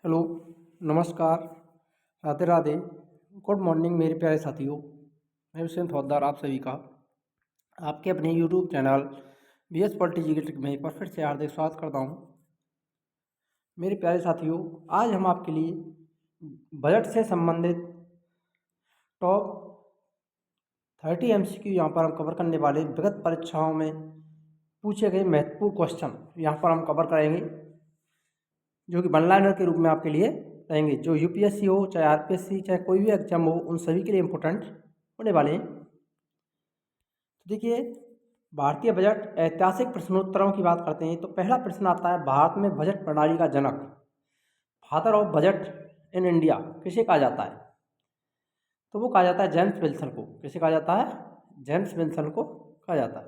Hello, नमस्कार, Radhe Radhe, good morning मेरे प्यारे साथियों। मैं हुसैन फौजदार आप सभी का आपके अपने YouTube channel B S polity G K trick में एक बार फिर से हार्दिक स्वागत करता हूँ। मेरे प्यारे साथियों, आज हम आपके लिए बजट से संबंधित टॉप 30 MCQ यहाँ पर हम कवर करने वाले विगत परीक्षाओं में पूछे गए महत्वपूर्ण क्वेश्चन यहाँ पर हम कवर करेंगे, जो कि वन लाइनर के रूप में आपके लिए रहेंगे। जो यूपीएससी हो, चाहे आरपीएससी, चाहे कोई भी एग्जाम हो, उन सभी के लिए इम्पोर्टेंट होने वाले हैं। तो देखिए, भारतीय बजट ऐतिहासिक प्रश्नोत्तरों की बात करते हैं तो पहला प्रश्न आता है, भारत में बजट प्रणाली का जनक, father of budget in India किसे कहा जाता है? तो वो कहा जाता है जेम्स विल्सन को। किसे कहा जाता है? जेम्स विल्सन को कहा जाता है।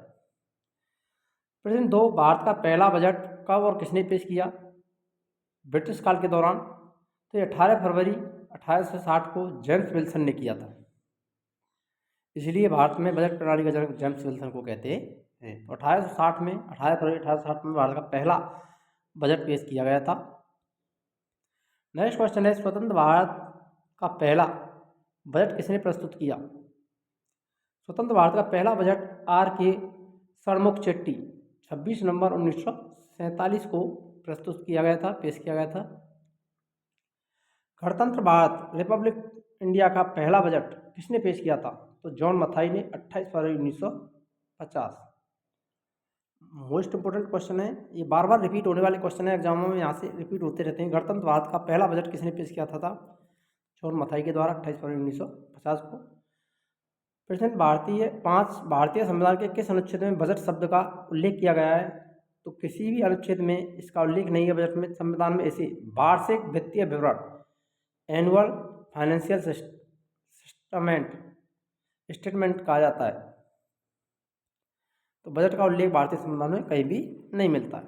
प्रश्न 2, भारत का पहला बजट कब और किसने पेश किया? ब्रिटिश काल के दौरान। तो ये 18 फरवरी 1860 को जेम्स विल्सन ने किया था, इसलिए भारत में बजट प्रणाली का जनक जेम्स विल्सन को कहते हैं। तो 1860 में 18 फरवरी 1860 में भारत का पहला बजट पेश किया गया था। नेक्स्ट क्वेश्चन है, स्वतंत्र भारत का पहला बजट किसने प्रस्तुत किया? स्वतंत्र भारत का पहला बजट आर के षणमुख चेट्टी 26 नवंबर 1947 को प्रस्तुत किया गया था, पेश किया गया था। गणतंत्र भारत रिपब्लिक इंडिया का पहला बजट किसने पेश किया था? तो जॉन मथाई ने 28 फरवरी 1950। मोस्ट इंपोर्टेंट क्वेश्चन है, ये बार बार रिपीट होने वाले क्वेश्चन है, एग्जामों में यहाँ से रिपीट होते रहते हैं। गणतंत्र भारत का पहला बजट किसने पेश किया था? जॉन मथाई के द्वारा 28 फरवरी 1950 को। प्रश्न, भारतीय संविधान के किस अनुच्छेद में बजट शब्द का उल्लेख किया गया है? तो किसी भी अनुच्छेद में इसका उल्लेख नहीं है बजट में। संविधान में इसे वार्षिक वित्तीय विवरण, एनुअल फाइनेंशियल स्टेटमेंट कहा जाता है। तो बजट का उल्लेख भारतीय संविधान में कहीं भी नहीं मिलता है।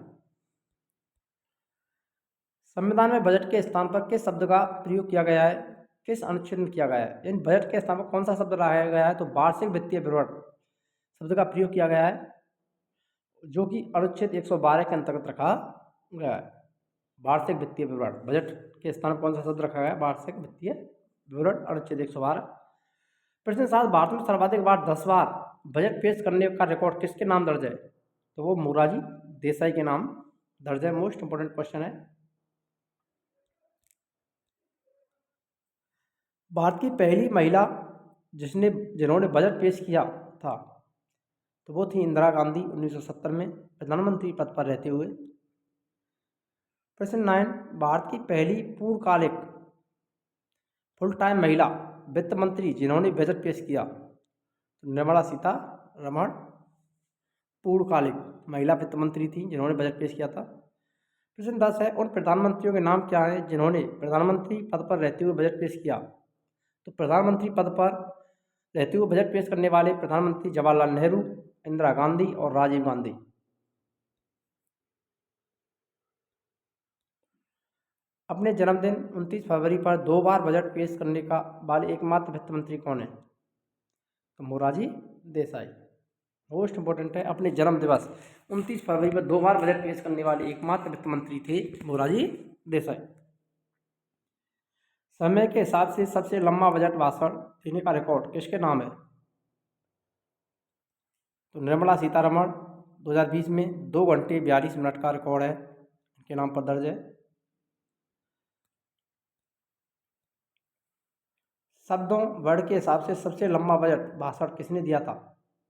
संविधान में बजट के स्थान पर किस शब्द का प्रयोग किया गया है? किस अनुच्छेद में किया गया है? इन बजट के स्थान पर कौन सा शब्द लगाया गया है? तो वार्षिक वित्तीय विवरण शब्द का प्रयोग किया गया है, जो कि अनुच्छेद 112 के अंतर्गत रखा गया है। वार्षिक वित्तीय विवरण, बजट के स्थान पर कौन सा शब्द रखा गया है? वार्षिक वित्तीय विवरण, अनुच्छेद 112। प्रश्न 7, भारत में सर्वाधिक बार 10 बार बजट पेश करने का रिकॉर्ड किसके नाम दर्ज है? तो वो मोरारजी देसाई के नाम दर्ज है। मोस्ट इंपोर्टेंट क्वेश्चन है। भारत की पहली महिला जिन्होंने बजट पेश किया था, तो वो थी इंदिरा गांधी, 1970 में प्रधानमंत्री पद पर रहते हुए। प्रश्न 9, भारत की पहली पूर्णकालिक फुल टाइम महिला वित्त मंत्री जिन्होंने बजट पेश किया, तो निर्मला सीतारमण पूर्णकालिक महिला वित्त मंत्री थी जिन्होंने बजट पेश किया था। प्रश्न 10 है, उन प्रधानमंत्रियों के नाम क्या हैं जिन्होंने प्रधानमंत्री पद पर रहते हुए बजट पेश किया? तो प्रधानमंत्री पद पर रहते हुए बजट पेश करने वाले प्रधानमंत्री जवाहरलाल नेहरू, इंदिरा गांधी और राजीव गांधी। अपने जन्मदिन 29 फरवरी पर 2 बार बजट पेश करने का वाले एकमात्र वित्त मंत्री कौन है? तो मोरारजी देसाई। मोस्ट इंपोर्टेंट है, अपने जन्म दिवस 29 फरवरी पर 2 बार बजट पेश करने वाले एकमात्र वित्त मंत्री थे मोरारजी देसाई। समय के हिसाब से सबसे लंबा बजट भाषण देने का रिकॉर्ड किसके नाम है? तो निर्मला सीतारमण 2020 में 2 घंटे 42 मिनट का रिकॉर्ड है, इनके नाम पर दर्ज है। शब्दों वर्ड के हिसाब से सबसे लंबा बजट भाषण किसने दिया था?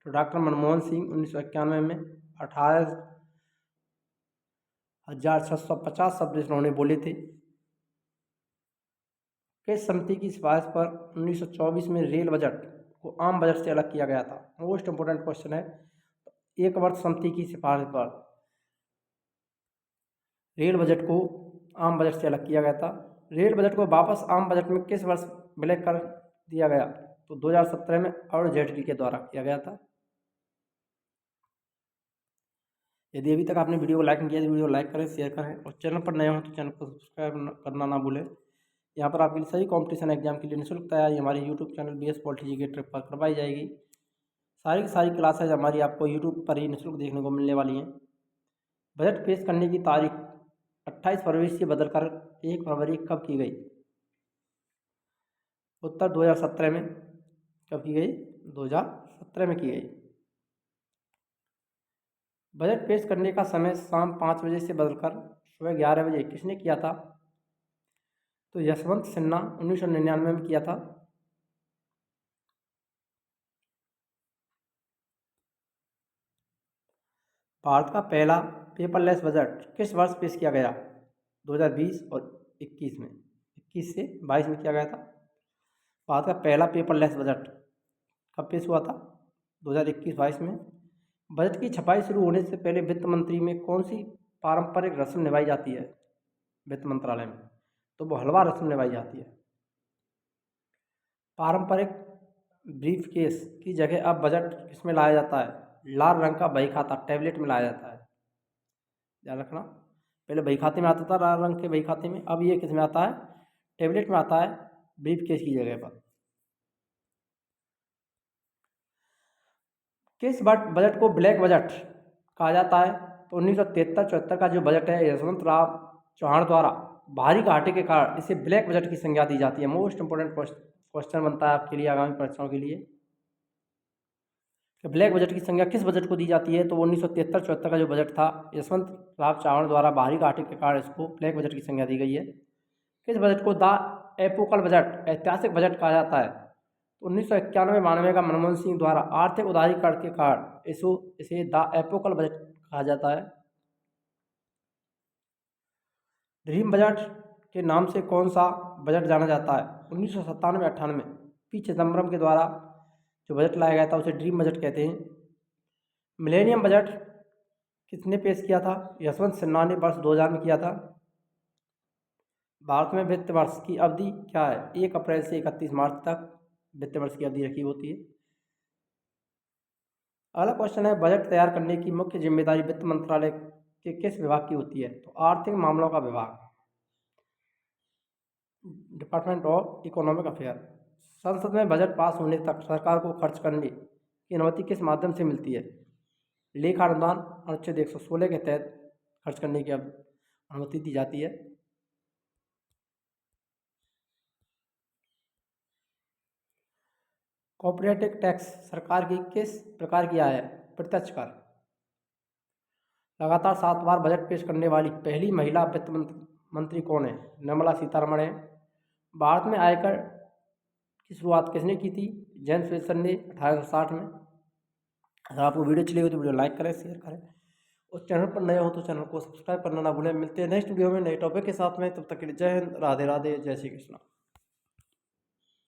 तो डॉक्टर मनमोहन सिंह 1991 में 18,650 शब्द इन्होंने बोले थे। किस समिति की सिफारिश पर 1924 में रेल बजट को आम बजट से अलग किया गया था? मोस्ट इंपोर्टेंट क्वेश्चन है। एक वर्ष समिति की सिफारिश पर रेल बजट को आम बजट से अलग किया गया था। रेल बजट को वापस आम बजट में किस वर्ष विलय कर दिया गया? तो 2017 में अरुण जेटली के द्वारा किया गया था। यदि अभी तक आपने वीडियो को लाइक नहीं किया तो वीडियो लाइक करें, शेयर करें, और चैनल पर नए हो तो चैनल को सब्सक्राइब करना ना भूलें। यहाँ पर आपके लिए सभी कॉम्पिटिशन एग्जाम के लिए निःशुल्क तैयारी हमारे YouTube channel BS polity G K trick पर करवाई जाएगी। सारी की सारी क्लासेज हमारी आपको यूट्यूब पर ही निःशुल्क देखने को मिलने वाली हैं। बजट पेश करने की तारीख 28 फरवरी से बदलकर 1 फरवरी कब की गई? उत्तर 2017 में। कब की गई? 2017 में की गई। बजट पेश करने का समय शाम 5 बजे से बदलकर सुबह 11 बजे किसने किया था? तो यशवंत सिन्हा 1999 में किया था। भारत का पहला पेपरलेस बजट किस वर्ष पेश किया गया? 2020 और 21 में। 21 से 22 में किया गया था। भारत का पहला पेपरलेस बजट कब पेश हुआ था? 2021-22 में। बजट की छपाई शुरू होने से पहले वित्त मंत्री में कौन सी पारंपरिक रस्म निभाई जाती है वित्त मंत्रालय में? तो वो हलवा रस्म निभाई जाती है। पारंपरिक ब्रीफ केस की जगह अब बजट किसमें लाया जाता है? लाल रंग का बही खाता टैबलेट में लाया जाता है। ध्यान रखना, पहले बही खाते में आता था लाल रंग के बही खाते में, अब ये किस में आता है? टैबलेट में आता है, ब्रीफ केस की जगह पर। किस बजट को ब्लैक बजट कहा जाता है? तो 1973-74 का जो बजट है यशवंत राव चौहान द्वारा भारी घाटे के कारण इसे ब्लैक बजट की संज्ञा दी जाती है। मोस्ट इंपोर्टेंट क्वेश्चन बनता है आपके लिए आगामी परीक्षाओं के लिए कि ब्लैक बजट की संज्ञा किस बजट को दी जाती है? तो 1973-74 का जो बजट था यशवंत राव चौहान द्वारा भारी घाटे के कारण इसको ब्लैक बजट की संज्ञा दी गई है। किस बजट को द एपोकल बजट ऐतिहासिक बजट कहा जाता है? तो 1991-92 का मनमोहन सिंह द्वारा आर्थिक उदारीकरण के कारण इसे द एपोकल बजट कहा जाता है। ड्रीम बजट के नाम से कौन सा बजट जाना जाता है? 1997-98 पी चिदम्बरम के द्वारा जो बजट लाया गया था उसे ड्रीम बजट कहते हैं। मिलेनियम बजट किसने पेश किया था? यशवंत सिन्हा ने वर्ष 2000 में किया था। भारत में वित्त वर्ष की अवधि क्या है? 1 अप्रैल से 31 मार्च तक वित्त वर्ष की अवधि रखी होती है। अगला क्वेश्चन है, बजट तैयार करने की मुख्य जिम्मेदारी वित्त मंत्रालय के किस विभाग की होती है? तो आर्थिक मामलों का विभाग, डिपार्टमेंट ऑफ इकोनॉमिक अफेयर। संसद में बजट पास होने तक सरकार को खर्च करने की अनुमति किस माध्यम से मिलती है? लेखा अनुदान अनुच्छेद 116 के तहत खर्च करने की अनुमति दी जाती है। कॉर्पोरेट टैक्स सरकार की किस प्रकार की आय है? प्रत्यक्ष कर। लगातार 7 बार बजट पेश करने वाली पहली महिला वित्त मंत्री कौन है? निर्मला सीतारमण है। भारत में आयकर की शुरुआत किसने की थी? जेम्स विल्सन ने 1860 में। अगर आपको वीडियो अच्छी लगी तो वीडियो लाइक करें, शेयर करें और चैनल पर नए हो तो चैनल को सब्सक्राइब करना ना भूलें। मिलते हैं नेक्स्ट वीडियो में नए टॉपिक के साथ में, तब तक के लिए जय हिंद, राधे राधे, जय श्री कृष्ण।